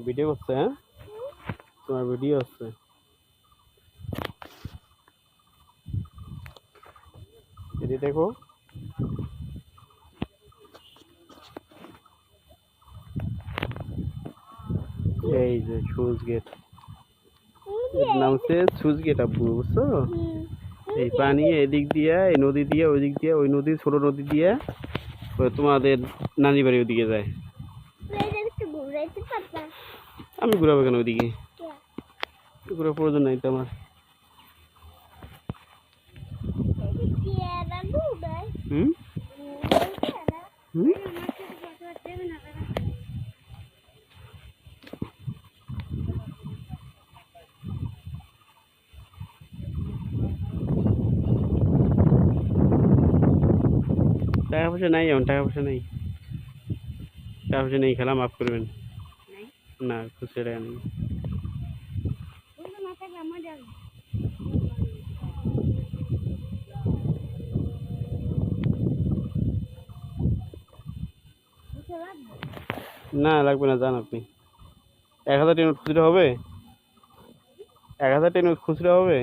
Video করছে? হ্যাঁ, তোমার ভিডিও হচ্ছে। এটি দেখো, এই যে সুইচ গেট, এর নাম হচ্ছে সুইচ গেট আব্বু, বুঝছো? এই পানি এদিক দিয়ে, এই নদী দিয়ে, ওই দিক দিয়ে, ওই নদী, ছোট নদী দিয়ে তোমাদের নানি বাড়ি ওদিকে যায়। আমি ঘুরাবো কেন ওইদিকে? ঘুরার প্রয়োজন নাই তো আমার। হুম হুম টাকা পয়সা নাই, এমন টাকা পয়সা নেই, টাকা পয়সা নেই, খেলা মাফ করবেন। না, খুচরো টাকা নেই। না লাগবে না, যান আপনি। 1000 টাকা নোট খুচরা হবে? 1000 টাকা নোট খুচরা হবে?